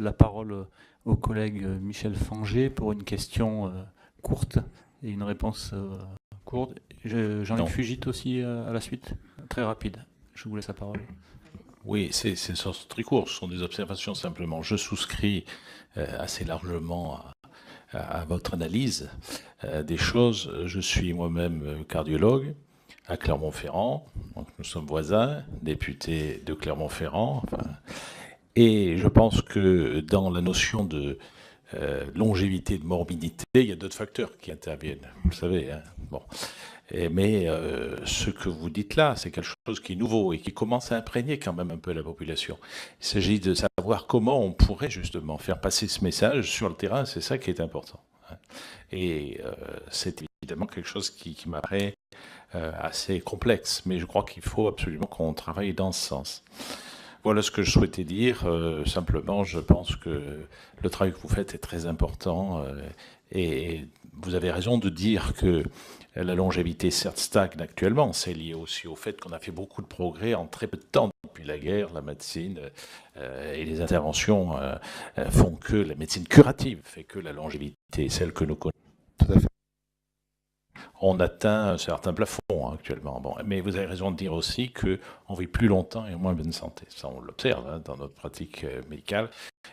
la parole au collègue Michel Fanger pour une question courte et une réponse courte. Jean-Luc Fugit aussi à la suite. Très rapide. Je vous laisse la parole. Oui, c'est très court. Ce sont des observations simplement. Je souscris assez largement à votre analyse des choses. Je suis moi-même cardiologue à Clermont-Ferrand. Donc nous sommes voisins, députés de Clermont-Ferrand. Et je pense que dans la notion de longévité, de morbidité, il y a d'autres facteurs qui interviennent. Vous le savez. Hein, bon. Mais ce que vous dites là, c'est quelque chose qui est nouveau et qui commence à imprégner quand même un peu la population. Il s'agit de savoir comment on pourrait justement faire passer ce message sur le terrain, c'est ça qui est important. Et c'est évidemment quelque chose qui m'apparaît assez complexe, mais je crois qu'il faut absolument qu'on travaille dans ce sens. Voilà ce que je souhaitais dire. Simplement, je pense que le travail que vous faites est très important et vous avez raison de dire que la longévité, certes, stagne actuellement. C'est lié aussi au fait qu'on a fait beaucoup de progrès en très peu de temps. Depuis la guerre, la médecine et les interventions font que la médecine curative fait que la longévité, celle que nous connaissons. Tout à fait. On atteint un certain plafond actuellement. Bon, mais vous avez raison de dire aussi qu'on vit plus longtemps et en moins bonne santé. Ça, on l'observe dans notre pratique médicale.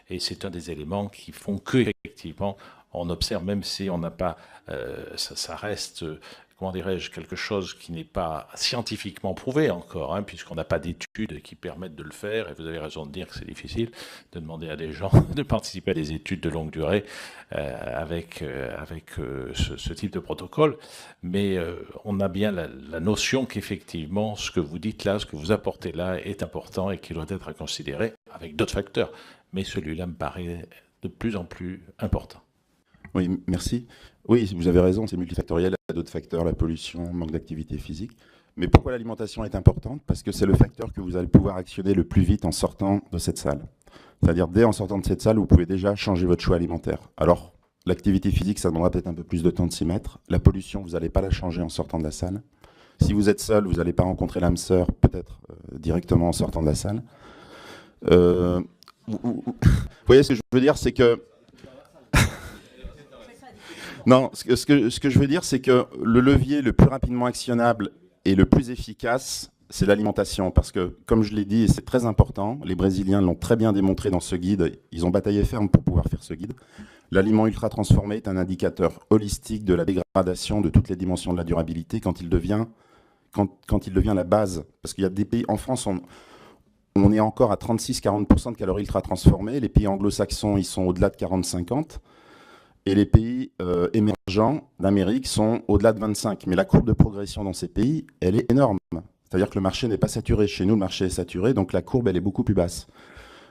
Et c'est un des éléments qui font que, effectivement, on observe, même si on n'a pas, ça reste, comment dirais-je, quelque chose qui n'est pas scientifiquement prouvé encore, hein, puisqu'on n'a pas d'études qui permettent de le faire. Et vous avez raison de dire que c'est difficile de demander à des gens de participer à des études de longue durée avec ce type de protocole. Mais on a bien la notion qu'effectivement, ce que vous dites là, ce que vous apportez là est important et qui doit être à considérer avec d'autres facteurs. Mais celui-là me paraît de plus en plus important. Oui, merci. Oui, vous avez raison, c'est multifactoriel, il y a d'autres facteurs, la pollution, manque d'activité physique. Mais pourquoi l'alimentation est importante? Parce que c'est le facteur que vous allez pouvoir actionner le plus vite en sortant de cette salle. C'est-à-dire, dès en sortant de cette salle, vous pouvez déjà changer votre choix alimentaire. Alors, l'activité physique, ça demandera peut-être un peu plus de temps de s'y mettre. La pollution, vous n'allez pas la changer en sortant de la salle. Si vous êtes seul, vous n'allez pas rencontrer l'âme sœur, peut-être directement en sortant de la salle. Vous voyez, ce que je veux dire, c'est que... Non, ce que je veux dire, c'est que le levier le plus rapidement actionnable et le plus efficace, c'est l'alimentation. Parce que, comme je l'ai dit, et c'est très important, les Brésiliens l'ont très bien démontré dans ce guide, ils ont bataillé ferme pour pouvoir faire ce guide. L'aliment ultra transformé est un indicateur holistique de la dégradation de toutes les dimensions de la durabilité quand il devient la base. Parce qu'il y a des pays, en France, on est encore à 36-40% de calories ultra transformées. Les pays anglo-saxons, ils sont au-delà de 40-50%. Et les pays émergents d'Amérique sont au-delà de 25. Mais la courbe de progression dans ces pays, elle est énorme. C'est-à-dire que le marché n'est pas saturé. Chez nous, le marché est saturé, donc la courbe, elle est beaucoup plus basse.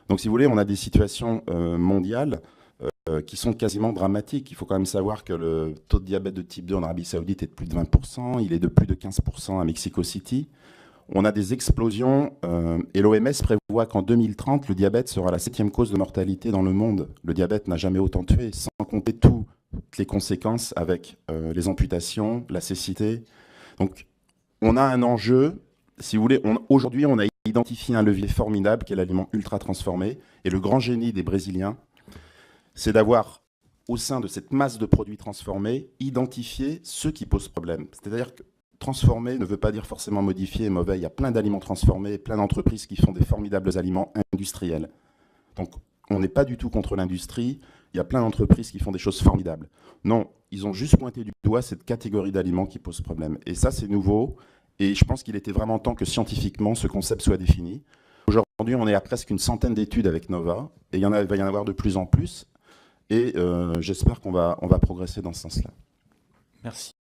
Donc si vous voulez, on a des situations mondiales qui sont quasiment dramatiques. Il faut quand même savoir que le taux de diabète de type 2 en Arabie Saoudite est de plus de 20%. Il est de plus de 15% à Mexico City. On a des explosions et l'OMS prévoit qu'en 2030, le diabète sera la 7e cause de mortalité dans le monde. Le diabète n'a jamais autant tué, sans compter toutes les conséquences avec les amputations, la cécité. Donc, on a un enjeu. Si vous voulez, aujourd'hui, on a identifié un levier formidable qui est l'aliment ultra transformé. Et le grand génie des Brésiliens, c'est d'avoir, au sein de cette masse de produits transformés, identifié ceux qui posent problème. C'est-à-dire que transformer ne veut pas dire forcément modifier et mauvais. Il y a plein d'aliments transformés, plein d'entreprises qui font des formidables aliments industriels. Donc, on n'est pas du tout contre l'industrie. Il y a plein d'entreprises qui font des choses formidables. Non, ils ont juste pointé du doigt cette catégorie d'aliments qui pose problème. Et ça, c'est nouveau. Et je pense qu'il était vraiment temps que scientifiquement, ce concept soit défini. Aujourd'hui, on est à presque une centaine d'études avec Nova. Et il va y en avoir de plus en plus. Et j'espère qu'on va progresser dans ce sens-là. Merci.